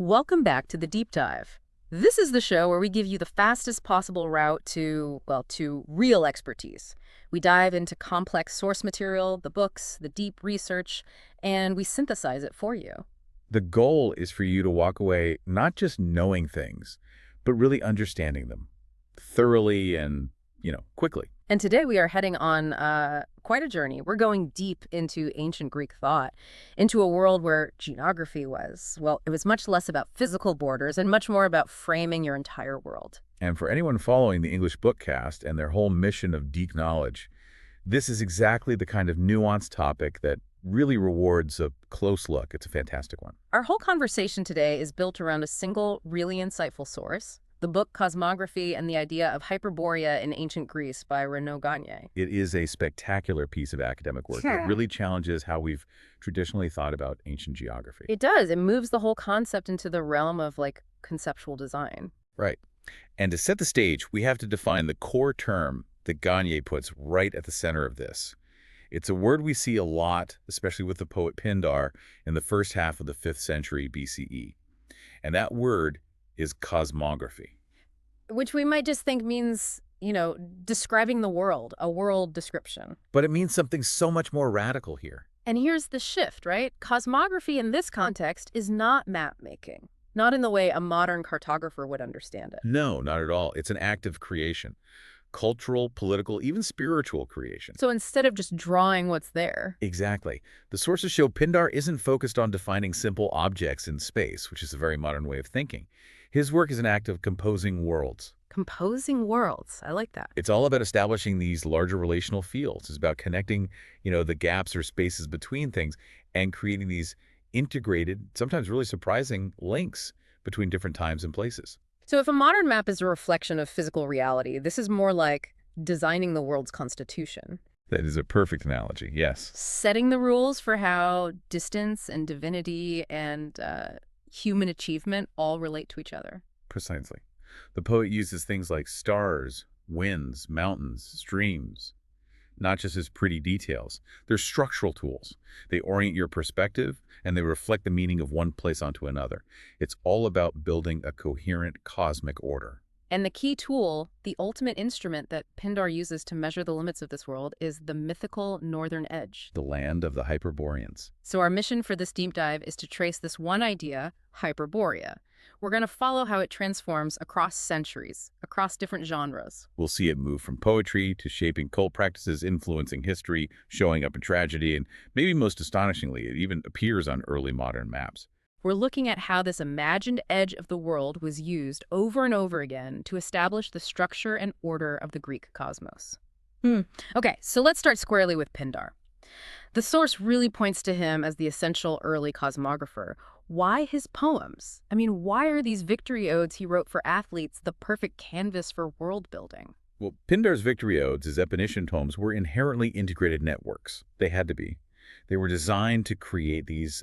Welcome back to the Deep Dive. This is the show where we give you the fastest possible route to, well, to real expertise. We dive into complex source material, the books, the deep research, and we synthesize it for you. The goal is for you to walk away not just knowing things, but really understanding them thoroughly and, quickly. And today we are heading on quite a journey. We're going deep into ancient Greek thought, into a world where geography was, well, it was much less about physical borders and much more about framing your entire world. And for anyone following the English Bookcast and their whole mission of deep knowledge, this is exactly the kind of nuanced topic that really rewards a close look. It's a fantastic one. Our whole conversation today is built around a single, really insightful source, the book Cosmography and the Idea of Hyperborea in Ancient Greece by Renaud Gagné. It is a spectacular piece of academic work that really challenges how we've traditionally thought about ancient geography. It does. It moves the whole concept into the realm of, conceptual design. Right. And to set the stage, we have to define the core term that Gagné puts right at the center of this. It's a word we see a lot, especially with the poet Pindar in the first half of the 5th century BCE. And that word is cosmography. Which we might just think means, describing the world, a world description. But it means something so much more radical here. And here's the shift, right? Cosmography in this context is not map-making, not in the way a modern cartographer would understand it. No, not at all. It's an act of creation. Cultural, political, even spiritual creation. So instead of just drawing what's there. Exactly. The sources show Pindar isn't focused on defining simple objects in space, which is a very modern way of thinking. His work is an act of composing worlds. Composing worlds. I like that. It's all about establishing these larger relational fields. It's about connecting, the gaps or spaces between things and creating these integrated, sometimes really surprising links between different times and places. So if a modern map is a reflection of physical reality, this is more like designing the world's constitution. That is a perfect analogy, yes. Setting the rules for how distance and divinity and human achievement all relate to each other. Precisely. The poet uses things like stars, winds, mountains, streams, not just as pretty details. They're structural tools. They orient your perspective, and they reflect the meaning of one place onto another. It's all about building a coherent cosmic order. And the key tool, the ultimate instrument that Pindar uses to measure the limits of this world, is the mythical northern edge. The land of the Hyperboreans. So our mission for this deep dive is to trace this one idea, Hyperborea. We're going to follow how it transforms across centuries, across different genres. We'll see it move from poetry to shaping cult practices, influencing history, showing up in tragedy, and maybe most astonishingly, it even appears on early modern maps. We're looking at how this imagined edge of the world was used over and over again to establish the structure and order of the Greek cosmos. Okay, so let's start squarely with Pindar. The source really points to him as the essential early cosmographer. Why his poems? I mean, why are these victory odes he wrote for athletes the perfect canvas for world building? Well, Pindar's victory odes, his eponytion poems, were inherently integrated networks. They had to be. They were designed to create these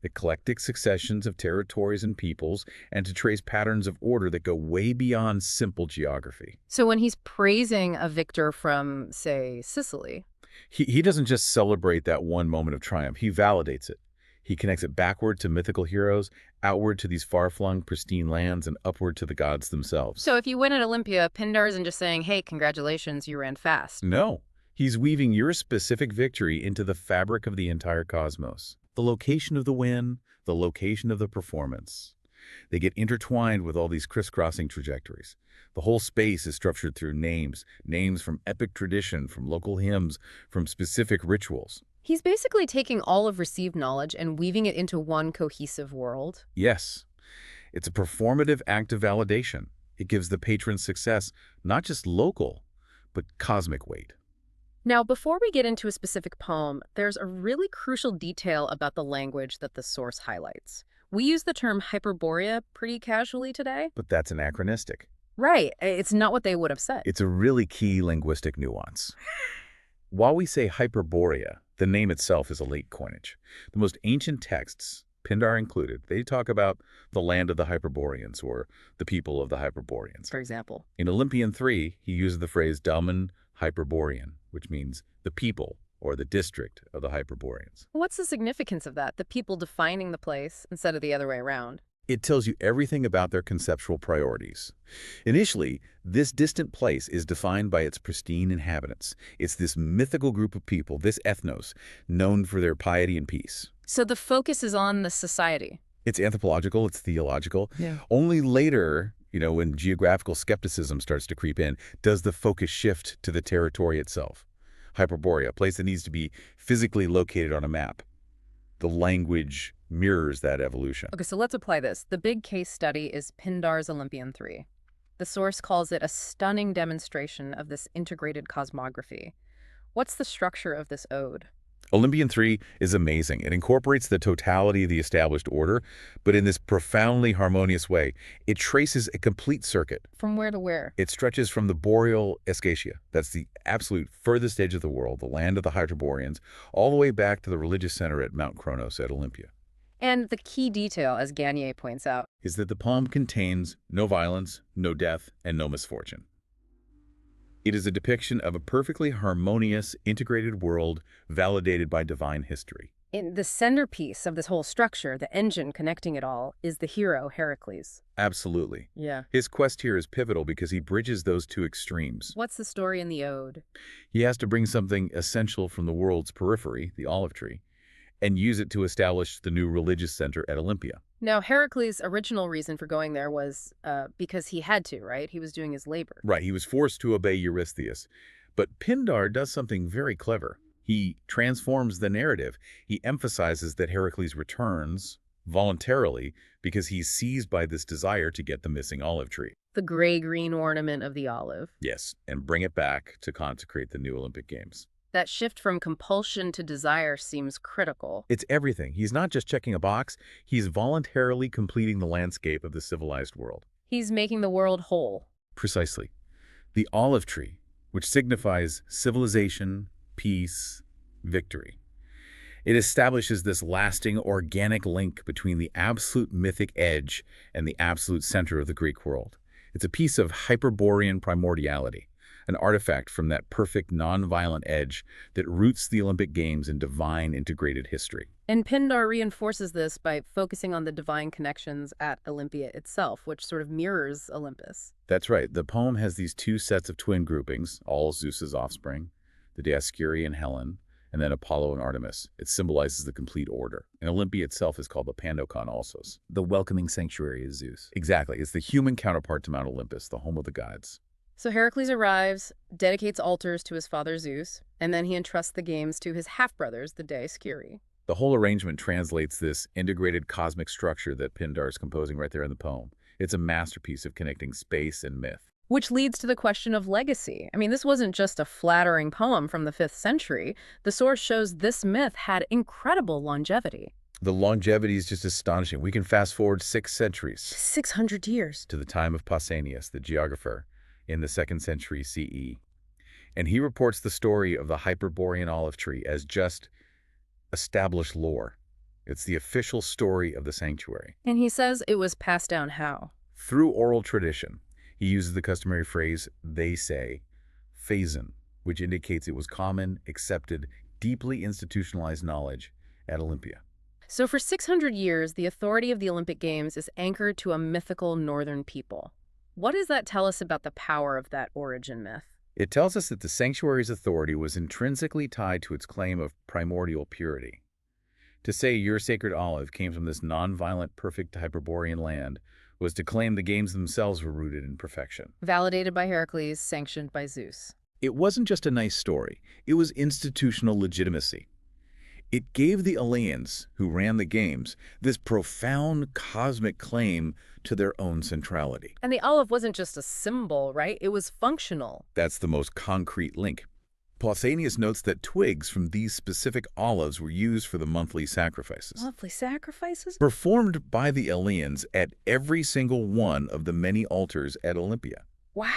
eclectic successions of territories and peoples, and to trace patterns of order that go way beyond simple geography. So when he's praising a victor from, say, Sicily, He doesn't just celebrate that one moment of triumph. He validates it. He connects it backward to mythical heroes, outward to these far-flung, pristine lands, and upward to the gods themselves. so if you win at Olympia, Pindar isn't just saying, hey, congratulations, you ran fast. No, he's weaving your specific victory into the fabric of the entire cosmos. The location of the win, the location of the performance. They get intertwined with all these crisscrossing trajectories. The whole space is structured through names from epic tradition, from local hymns, from specific rituals. He's basically taking all of received knowledge and weaving it into one cohesive world. Yes, it's a performative act of validation. It gives the patron success not just local, but cosmic weight. Now, before we get into a specific poem, there's a really crucial detail about the language that the source highlights. We use the term Hyperborea pretty casually today. But that's anachronistic. Right. It's not what they would have said. It's a really key linguistic nuance. While we say Hyperborea, the name itself is a late coinage. The most ancient texts, Pindar included, they talk about the land of the Hyperboreans or the people of the Hyperboreans. For example. In Olympian 3, he uses the phrase Damen Hyperborean, which means the people or the district of the Hyperboreans. What's the significance of that? The people defining the place instead of the other way around? It tells you everything about their conceptual priorities. Initially, this distant place is defined by its pristine inhabitants. It's this mythical group of people, this ethnos, known for their piety and peace. So the focus is on the society. It's anthropological, it's theological. Yeah. Only later, when geographical skepticism starts to creep in, does the focus shift to the territory itself. Hyperborea, a place that needs to be physically located on a map. The language mirrors that evolution. Okay, so let's apply this. The big case study is Pindar's Olympian 3. The source calls it a stunning demonstration of this integrated cosmography. What's the structure of this ode? Olympian 3 is amazing. It incorporates the totality of the established order, but in this profoundly harmonious way. It traces a complete circuit. From where to where? It stretches from the boreal Escatia, that's the absolute furthest edge of the world, the land of the Hyperboreans, all the way back to the religious center at Mount Kronos at Olympia. And the key detail, as Gagné points out, is that the poem contains no violence, no death, and no misfortune. It is a depiction of a perfectly harmonious, integrated world validated by divine history. in the centerpiece of this whole structure, the engine connecting it all, is the hero, Heracles. Absolutely. Yeah. His quest here is pivotal because he bridges those two extremes. What's the story in the ode? He has to bring something essential from the world's periphery, the olive tree, and use it to establish the new religious center at Olympia. Now, Heracles' original reason for going there was because he had to, right? He was doing his labor. Right, he was forced to obey Eurystheus. But Pindar does something very clever. He transforms the narrative. He emphasizes that Heracles returns voluntarily because he's seized by this desire to get the missing olive tree. The gray-green ornament of the olive. Yes, and bring it back to consecrate the new Olympic Games. That shift from compulsion to desire seems critical. It's everything. He's not just checking a box. He's voluntarily completing the landscape of the civilized world. He's making the world whole. Precisely. The olive tree, which signifies civilization, peace, victory. It establishes this lasting organic link between the absolute mythic edge and the absolute center of the Greek world. It's a piece of Hyperborean primordiality, an artifact from that perfect non-violent edge that roots the Olympic Games in divine integrated history. And Pindar reinforces this by focusing on the divine connections at Olympia itself, which sort of mirrors Olympus. That's right. The poem has these two sets of twin groupings, all Zeus's offspring, the Dioscuri and Helen, and then Apollo and Artemis. It symbolizes the complete order. And Olympia itself is called the Pandokon Alsos. The welcoming sanctuary of Zeus. Exactly. It's the human counterpart to Mount Olympus, the home of the gods. So Heracles arrives, dedicates altars to his father Zeus, and then he entrusts the games to his half-brothers, the Dioscuri. The whole arrangement translates this integrated cosmic structure that Pindar is composing right there in the poem. It's a masterpiece of connecting space and myth. Which leads to the question of legacy. I mean, this wasn't just a flattering poem from the 5th century. The source shows this myth had incredible longevity. The longevity is just astonishing. We can fast forward 6 centuries. 600 years. To the time of Pausanias, the geographer, in the 2nd century CE. And he reports the story of the Hyperborean olive tree as just established lore. It's the official story of the sanctuary. And he says it was passed down how? Through oral tradition. He uses the customary phrase, they say, phason, which indicates it was common, accepted, deeply institutionalized knowledge at Olympia. So for 600 years, the authority of the Olympic Games is anchored to a mythical northern people. What does that tell us about the power of that origin myth? It tells us that the sanctuary's authority was intrinsically tied to its claim of primordial purity. To say your sacred olive came from this non-violent, perfect Hyperborean land was to claim the games themselves were rooted in perfection. Validated by Heracles, sanctioned by Zeus. It wasn't just a nice story. It was institutional legitimacy. It gave the Eleans, who ran the games, this profound cosmic claim to their own centrality. And the olive wasn't just a symbol, right? It was functional. That's the most concrete link. Pausanias notes that twigs from these specific olives were used for the monthly sacrifices. Monthly sacrifices? Performed by the Eleans at every single one of the many altars at Olympia. Wow.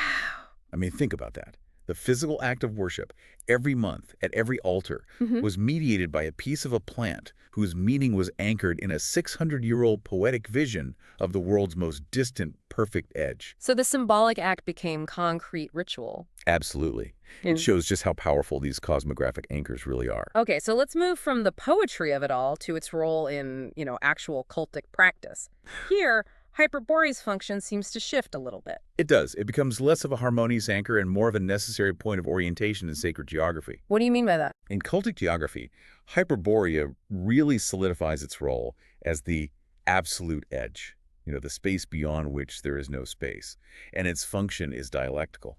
I mean, think about that. The physical act of worship, every month, at every altar, was mediated by a piece of a plant whose meaning was anchored in a 600-year-old poetic vision of the world's most distant, perfect edge. So the symbolic act became concrete ritual. Absolutely. It shows just how powerful these cosmographic anchors really are. Okay, so let's move from the poetry of it all to its role in, actual cultic practice. Here, Hyperborea's function seems to shift a little bit. It does. It becomes less of a harmonious anchor and more of a necessary point of orientation in sacred geography. What do you mean by that? In cultic geography, Hyperborea really solidifies its role as the absolute edge, the space beyond which there is no space, and its function is dialectical.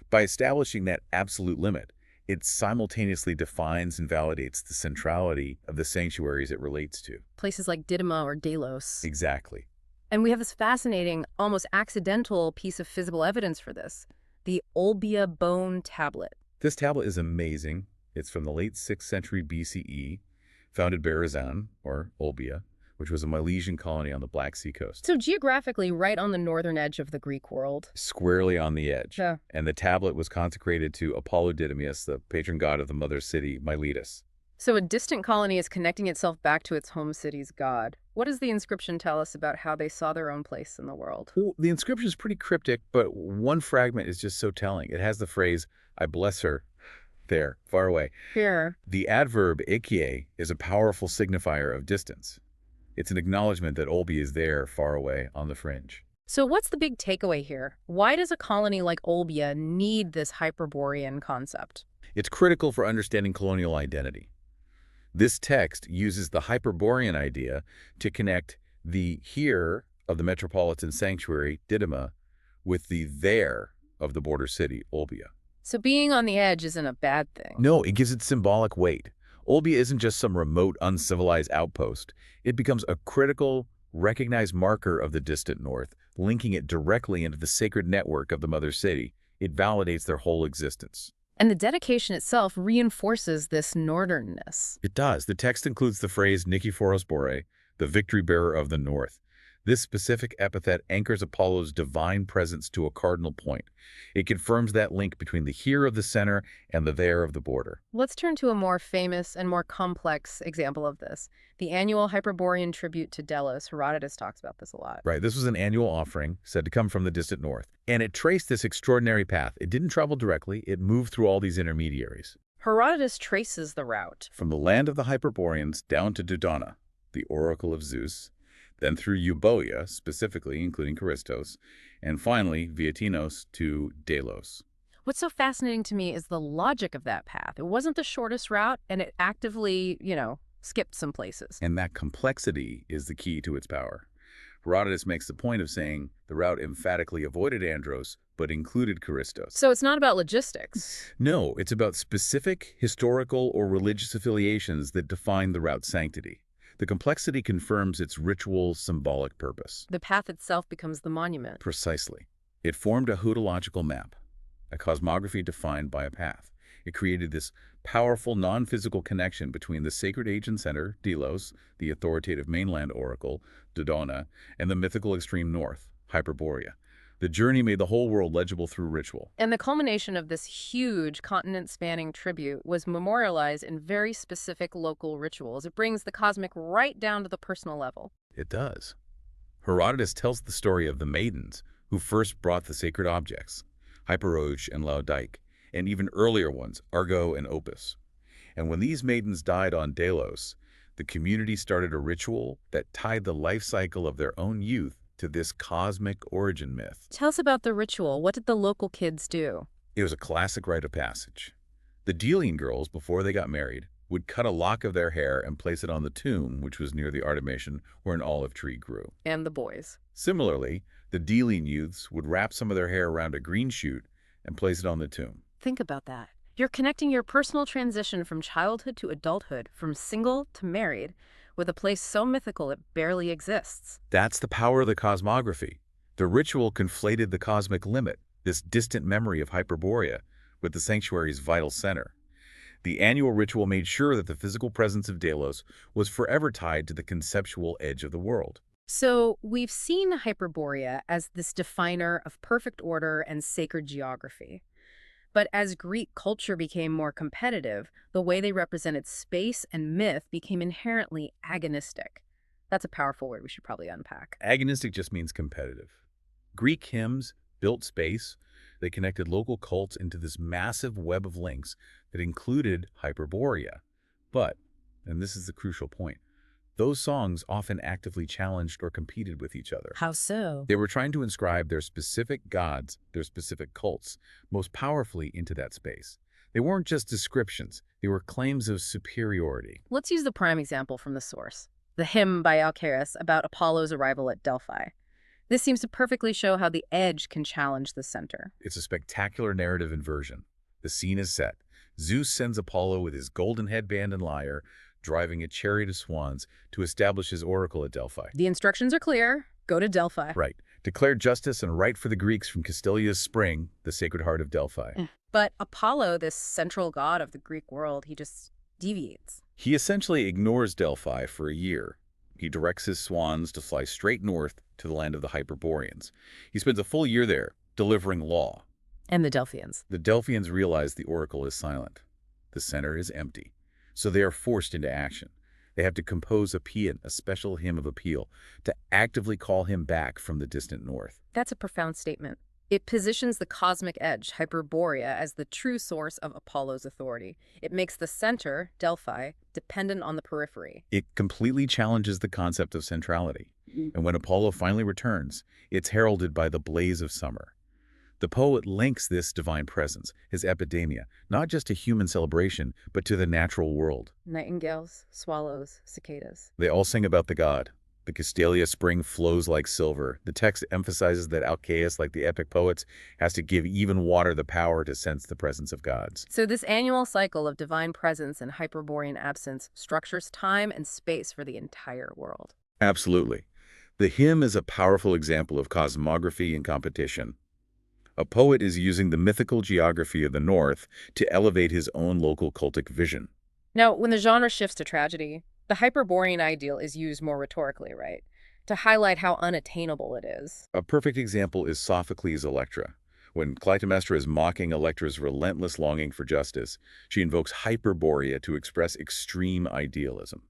By establishing that absolute limit, it simultaneously defines and validates the centrality of the sanctuaries it relates to. Places like Didyma or Delos. Exactly. And we have this fascinating, almost accidental piece of physical evidence for this, the Olbia bone tablet. This tablet is amazing. It's from the late 6th century BCE, founded Berezan, or Olbia, which was a Milesian colony on the Black Sea coast. So geographically, right on the northern edge of the Greek world. Squarely on the edge. Yeah. And the tablet was consecrated to Apollo Didymus, the patron god of the mother city, Miletus. So a distant colony is connecting itself back to its home city's god. What does the inscription tell us about how they saw their own place in the world? Well, the inscription is pretty cryptic, but one fragment is just so telling. It has the phrase, "I bless her," there, far away. Here. The adverb ikie is a powerful signifier of distance. It's an acknowledgement that Olbia is there, far away, on the fringe. So what's the big takeaway here? Why does a colony like Olbia need this Hyperborean concept? It's critical for understanding colonial identity. This text uses the Hyperborean idea to connect the here of the metropolitan sanctuary, Didyma, with the there of the border city, Olbia. So being on the edge isn't a bad thing. No, it gives it symbolic weight. Olbia isn't just some remote, uncivilized outpost. It becomes a critical, recognized marker of the distant north, linking it directly into the sacred network of the mother city. It validates their whole existence. And the dedication itself reinforces this northernness. It does. The text includes the phrase Nikephoros Bore, the victory bearer of the north. This specific epithet anchors Apollo's divine presence to a cardinal point. It confirms that link between the here of the center and the there of the border. Let's turn to a more famous and more complex example of this. The annual Hyperborean tribute to Delos. Herodotus talks about this a lot. Right. This was an annual offering said to come from the distant north. And it traced this extraordinary path. It didn't travel directly. It moved through all these intermediaries. Herodotus traces the route. From the land of the Hyperboreans down to Dodona, the oracle of Zeus, then through Euboea, specifically, including Charistos, and finally, via Tinos to Delos. What's so fascinating to me is the logic of that path. It wasn't the shortest route, and it actively, skipped some places. And that complexity is the key to its power. Herodotus makes the point of saying the route emphatically avoided Andros, but included Charistos. So it's not about logistics. No, it's about specific historical or religious affiliations that define the route's sanctity. The complexity confirms its ritual, symbolic purpose. The path itself becomes the monument. Precisely. It formed a hodological map, a cosmography defined by a path. It created this powerful, non-physical connection between the sacred agent center, Delos, the authoritative mainland oracle, Dodona, and the mythical extreme north, Hyperborea. The journey made the whole world legible through ritual. And the culmination of this huge continent-spanning tribute was memorialized in very specific local rituals. It brings the cosmic right down to the personal level. It does. Herodotus tells the story of the maidens who first brought the sacred objects, Hyperoge and Laodike, and even earlier ones, Argo and Opus. And when these maidens died on Delos, the community started a ritual that tied the life cycle of their own youth to this cosmic origin myth. Tell us about the ritual. What did the local kids do? It was a classic rite of passage. The Delian girls, before they got married, would cut a lock of their hair and place it on the tomb, which was near the Artemisian, where an olive tree grew. And the boys. Similarly, the Delian youths would wrap some of their hair around a green shoot and place it on the tomb. Think about that. You're connecting your personal transition from childhood to adulthood, from single to married, with a place so mythical it barely exists. That's the power of the cosmography. The ritual conflated the cosmic limit, this distant memory of Hyperborea, with the sanctuary's vital center. The annual ritual made sure that the physical presence of Delos was forever tied to the conceptual edge of the world. So we've seen Hyperborea as this definer of perfect order and sacred geography. But as Greek culture became more competitive, the way they represented space and myth became inherently agonistic. That's a powerful word we should probably unpack. Agonistic just means competitive. Greek hymns built space. They connected local cults into this massive web of links that included Hyperborea. But, and this is the crucial point, those songs often actively challenged or competed with each other. How so? They were trying to inscribe their specific gods, their specific cults, most powerfully into that space. They weren't just descriptions, they were claims of superiority. Let's use the prime example from the source, the hymn by Archaic about Apollo's arrival at Delphi. This seems to perfectly show how the edge can challenge the center. It's a spectacular narrative inversion. The scene is set. Zeus sends Apollo with his golden headband and lyre, driving a chariot of swans to establish his oracle at Delphi. The instructions are clear. Go to Delphi. Right. Declare justice and right for the Greeks from Castilia's spring, the Sacred Heart of Delphi. But Apollo, this central god of the Greek world, he just deviates. He essentially ignores Delphi for a year. He directs his swans to fly straight north to the land of the Hyperboreans. He spends a full year there, delivering law. And the Delphians. The Delphians realize the oracle is silent. The center is empty. So they are forced into action. They have to compose a paean, a special hymn of appeal, to actively call him back from the distant north. That's a profound statement. It positions the cosmic edge, Hyperborea, as the true source of Apollo's authority. It makes the center, Delphi, dependent on the periphery. It completely challenges the concept of centrality. And when Apollo finally returns, it's heralded by the blaze of summer. The poet links this divine presence, his epidemia, not just to human celebration, but to the natural world. Nightingales, swallows, cicadas. They all sing about the god. The Castalia spring flows like silver. The text emphasizes that Alcaeus, like the epic poets, has to give even water the power to sense the presence of gods. So this annual cycle of divine presence and Hyperborean absence structures time and space for the entire world. Absolutely. The hymn is a powerful example of cosmography in competition. A poet is using the mythical geography of the North to elevate his own local cultic vision. Now, when the genre shifts to tragedy, the Hyperborean ideal is used more rhetorically, right? To highlight how unattainable it is. A perfect example is Sophocles' Electra. When Clytemnestra is mocking Electra's relentless longing for justice, she invokes Hyperborea to express extreme idealism.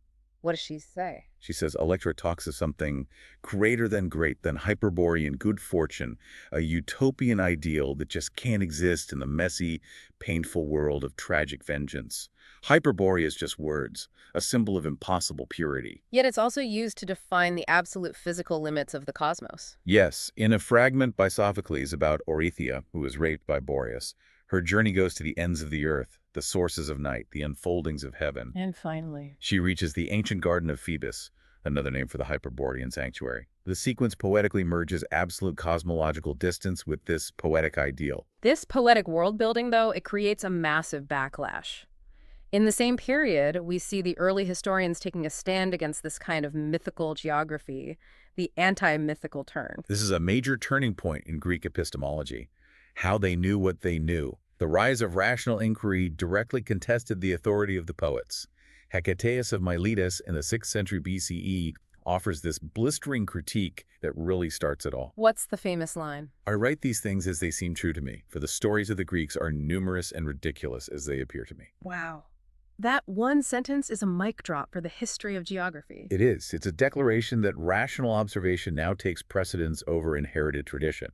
What does she say? She says Electra talks of something greater than great, than Hyperborean good fortune, a utopian ideal that just can't exist in the messy, painful world of tragic vengeance. Hyperborea is just words, a symbol of impossible purity. Yet it's also used to define the absolute physical limits of the cosmos. Yes, in a fragment by Sophocles about Oreithyia, who was raped by Boreas, her journey goes to the ends of the earth, the sources of night, the unfoldings of heaven. And finally, She reaches the ancient garden of Phoebus, another name for the Hyperborean sanctuary. The sequence poetically merges absolute cosmological distance with this poetic ideal. this poetic world building, though, it creates a massive backlash. In the same period, we see the early historians taking a stand against this kind of mythical geography, the anti-mythical turn. This is a major turning point in Greek epistemology. How they knew what they knew. The rise of rational inquiry directly contested the authority of the poets. Hecataeus of Miletus in the 6th century BCE offers this blistering critique that really starts it all. What's the famous line? I write these things as they seem true to me, for the stories of the Greeks are numerous and ridiculous as they appear to me. Wow. That one sentence is a mic drop for the history of geography. It is. It's a declaration that rational observation now takes precedence over inherited tradition.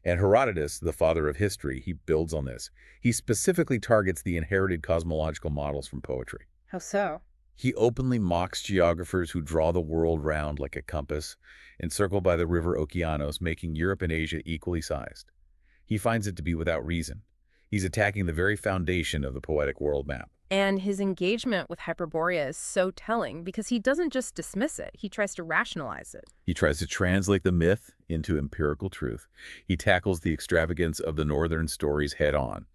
And Herodotus, the father of history, he builds on this. He specifically targets the inherited cosmological models from poetry. How so? He openly mocks geographers who draw the world round like a compass, encircled by the river Okeanos, making Europe and Asia equally sized. He finds it to be without reason. He's attacking the very foundation of the poetic world map. And his engagement with Hyperborea is so telling because he doesn't just dismiss it, he tries to rationalize it. He tries to translate the myth into empirical truth. He tackles the extravagance of the northern stories head on.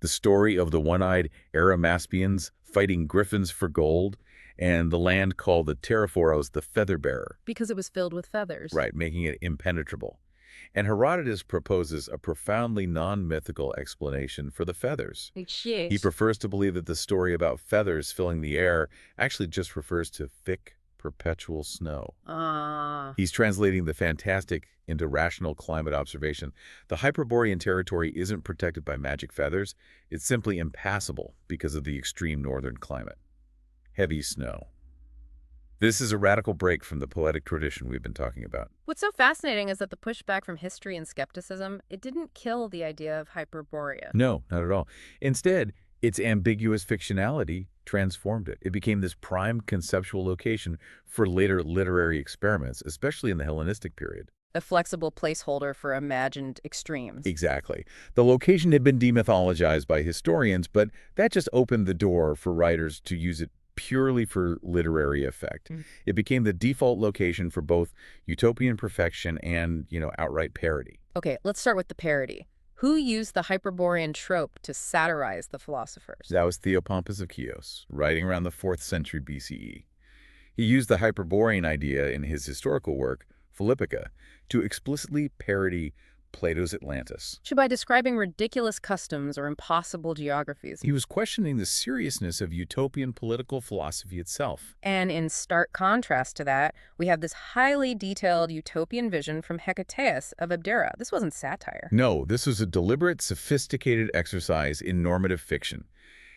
The story of the one-eyed Arimaspians fighting griffins for gold, and the land called the Terraphoros the feather-bearer. Because it was filled with feathers. Right, making it impenetrable. And Herodotus proposes a profoundly non-mythical explanation for the feathers. He prefers to believe that the story about feathers filling the air actually just refers to thick, perpetual snow. Ah. He's translating the fantastic into rational climate observation. The Hyperborean territory isn't protected by magic feathers. It's simply impassable because of the extreme northern climate. Heavy snow. This is a radical break from the poetic tradition we've been talking about. What's so fascinating is that the pushback from history and skepticism, it didn't kill the idea of Hyperborea. No, not at all. Instead, its ambiguous fictionality transformed it. It became this prime conceptual location for later literary experiments, especially in the Hellenistic period. A flexible placeholder for imagined extremes. Exactly. The location had been demythologized by historians, but that just opened the door for writers to use it purely for literary effect. It became the default location for both utopian perfection and, outright parody. Okay, let's start with the parody. Who used the Hyperborean trope to satirize the philosophers? That was Theopompus of Chios, writing around the 4th century BCE. He used the Hyperborean idea in his historical work, Philippica, to explicitly parody Plato's Atlantis. So by describing ridiculous customs or impossible geographies. He was questioning the seriousness of utopian political philosophy itself. And in stark contrast to that, we have this highly detailed utopian vision from Hecataeus of Abdera. This wasn't satire. No, this was a deliberate, sophisticated exercise in normative fiction.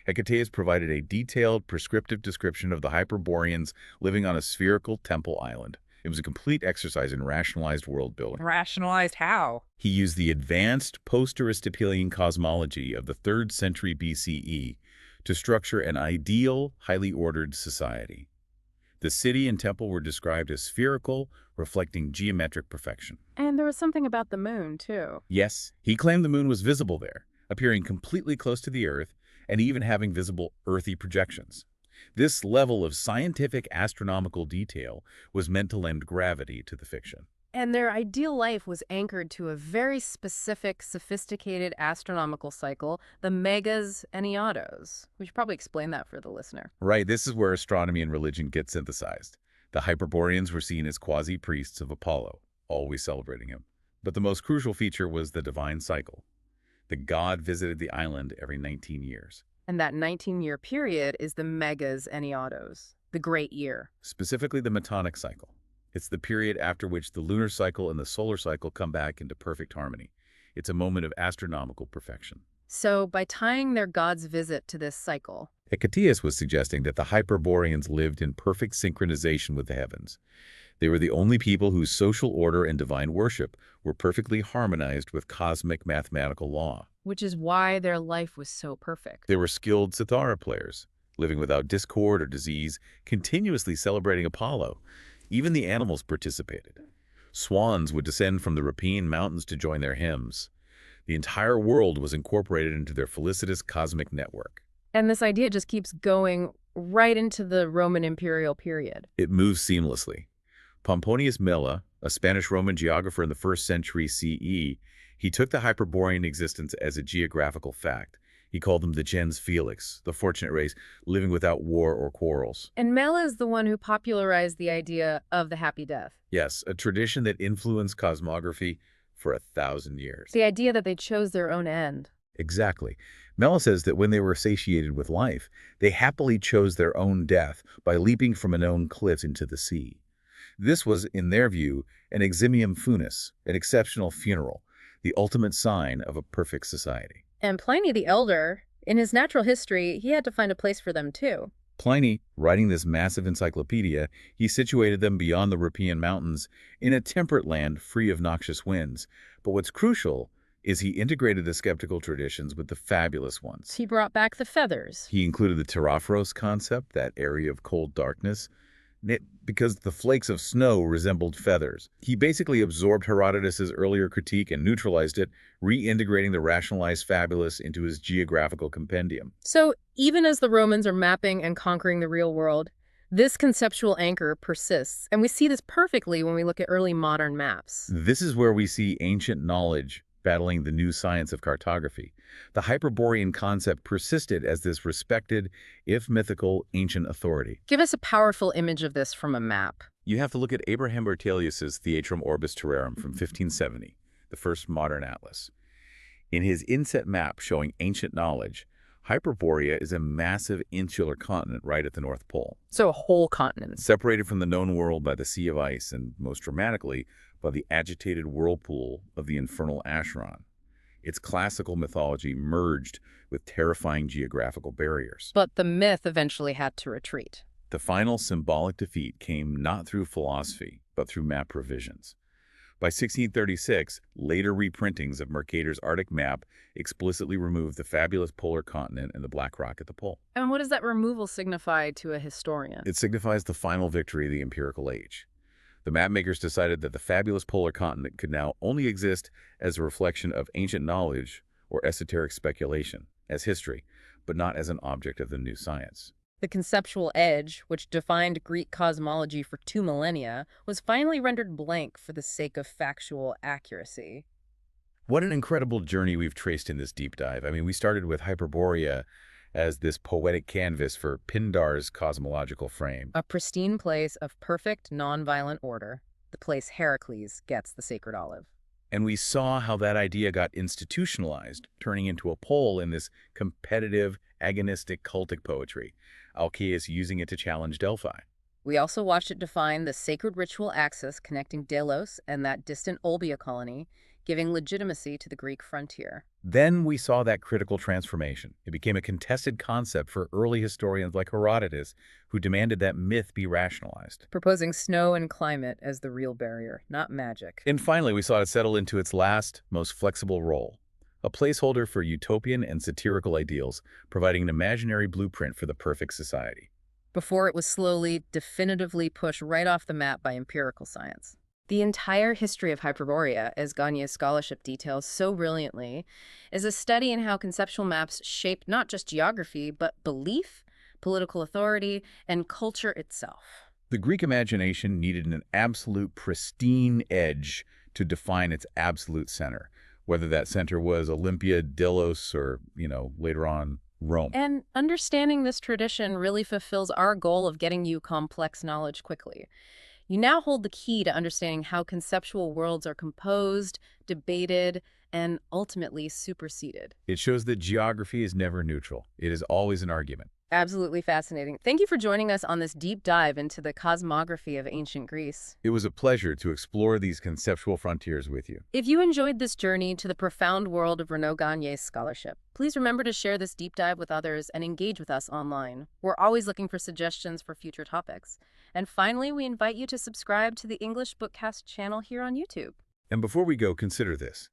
Hecataeus provided a detailed, prescriptive description of the Hyperboreans living on a spherical temple island. It was a complete exercise in rationalized world building. Rationalized how? He used the advanced post-Aristotelian cosmology of the 3rd century BCE to structure an ideal, highly ordered society. The city and temple were described as spherical, reflecting geometric perfection. And there was something about the moon, too. Yes, he claimed the moon was visible there, appearing completely close to the Earth and even having visible earthy projections. This level of scientific astronomical detail was meant to lend gravity to the fiction. And their ideal life was anchored to a very specific, sophisticated astronomical cycle, the megas Enneados. We should probably explain that for the listener. Right, this is where astronomy and religion get synthesized. The Hyperboreans were seen as quasi-priests of Apollo, always celebrating him. But the most crucial feature was the divine cycle. The god visited the island every 19 years. And that 19-year period is the megas Enneados, the great year. Specifically the Metonic cycle. It's the period after which the lunar cycle and the solar cycle come back into perfect harmony. It's a moment of astronomical perfection. So by tying their god's visit to this cycle, Hecataeus was suggesting that the Hyperboreans lived in perfect synchronization with the heavens. They were the only people whose social order and divine worship were perfectly harmonized with cosmic mathematical law. which is why their life was so perfect. They were skilled cithara players, living without discord or disease, continuously celebrating Apollo. Even the animals participated. Swans would descend from the Rhetoric mountains to join their hymns. The entire world was incorporated into their felicitous cosmic network. And this idea just keeps going right into the Roman imperial period. It moves seamlessly. Pomponius Mela, a Spanish-Roman geographer in the 1st century CE, he took the Hyperborean existence as a geographical fact. He called them the gens felix, the fortunate race, living without war or quarrels. And Mela is the one who popularized the idea of the happy death. Yes, a tradition that influenced cosmography for 1,000 years. The idea that they chose their own end. Exactly. Mela says that when they were satiated with life, they happily chose their own death by leaping from a known cliff into the sea. This was, in their view, an eximium funis, an exceptional funeral, the ultimate sign of a perfect society. And Pliny the Elder, in his natural history, he had to find a place for them too. Pliny, writing this massive encyclopedia, he situated them beyond the Rhetoric mountains in a temperate land free of noxious winds. But what's crucial is he integrated the skeptical traditions with the fabulous ones. He brought back the feathers. He included the terophoros concept, that area of cold darkness, because the flakes of snow resembled feathers. He basically absorbed Herodotus's earlier critique and neutralized it, reintegrating the rationalized fabulous into his geographical compendium. So even as the Romans are mapping and conquering the real world, this conceptual anchor persists. And we see this perfectly when we look at early modern maps. This is where we see ancient knowledge battling the new science of cartography. The Hyperborean concept persisted as this respected, if mythical, ancient authority. Give us a powerful image of this from a map. You have to look at Abraham Berzelius's Theatrum Orbis Terrarum from 1570, the first modern atlas. In his inset map showing ancient knowledge, Hyperborea is a massive insular continent right at the North Pole, So a whole continent. separated from the known world by the sea of ice and, most dramatically, by the agitated whirlpool of the infernal Acheron. Its classical mythology merged with terrifying geographical barriers. But the myth eventually had to retreat. The final symbolic defeat came not through philosophy, but through map revisions. By 1636, later reprintings of Mercator's Arctic map explicitly removed the fabulous polar continent and the black rock at the pole. And what does that removal signify to a historian? It signifies the final victory of the empirical age. The mapmakers decided that the fabulous polar continent could now only exist as a reflection of ancient knowledge or esoteric speculation, as history, but not as an object of the new science. The conceptual edge, which defined Greek cosmology for 2 millennia, was finally rendered blank for the sake of factual accuracy. What an incredible journey we've traced in this deep dive. I mean, we started with Hyperborea as this poetic canvas for Pindar's cosmological frame. A pristine place of perfect, nonviolent order, the place Heracles gets the sacred olive. And we saw how that idea got institutionalized, turning into a pole in this competitive, agonistic, cultic poetry, Alcaeus using it to challenge Delphi. We also watched it define the sacred ritual axis connecting Delos and that distant Olbia colony, giving legitimacy to the Greek frontier. Then we saw that critical transformation. It became a contested concept for early historians like Herodotus, who demanded that myth be rationalized. Proposing snow and climate as the real barrier, not magic. And finally, we saw it settle into its last, most flexible role, a placeholder for utopian and satirical ideals, providing an imaginary blueprint for the perfect society. Before it was slowly, definitively pushed right off the map by empirical science. The entire history of Hyperborea, as Gagné's scholarship details so brilliantly, is a study in how conceptual maps shape not just geography, but belief, political authority, and culture itself. The Greek imagination needed an absolute pristine edge to define its absolute center, whether that center was Olympia, Delos, or, later on, Rome. And understanding this tradition really fulfills our goal of getting you complex knowledge quickly. You now hold the key to understanding how conceptual worlds are composed, debated, and ultimately superseded. It shows that geography is never neutral. It is always an argument. Absolutely fascinating. Thank you for joining us on this deep dive into the cosmography of ancient Greece. It was a pleasure to explore these conceptual frontiers with you. If you enjoyed this journey to the profound world of Renaud Gagné's scholarship, please remember to share this deep dive with others and engage with us online. We're always looking for suggestions for future topics. And finally, we invite you to subscribe to the English Bookcast channel here on YouTube. And before we go, consider this.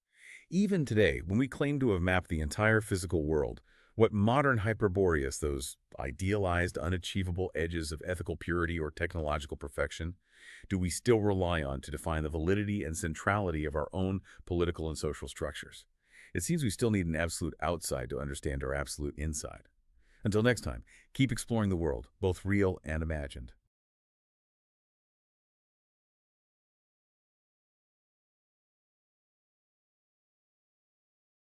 Even today, when we claim to have mapped the entire physical world, what modern Hyperboreas, those idealized, unachievable edges of ethical purity or technological perfection, do we still rely on to define the validity and centrality of our own political and social structures? It seems we still need an absolute outside to understand our absolute inside. Until next time, keep exploring the world, both real and imagined.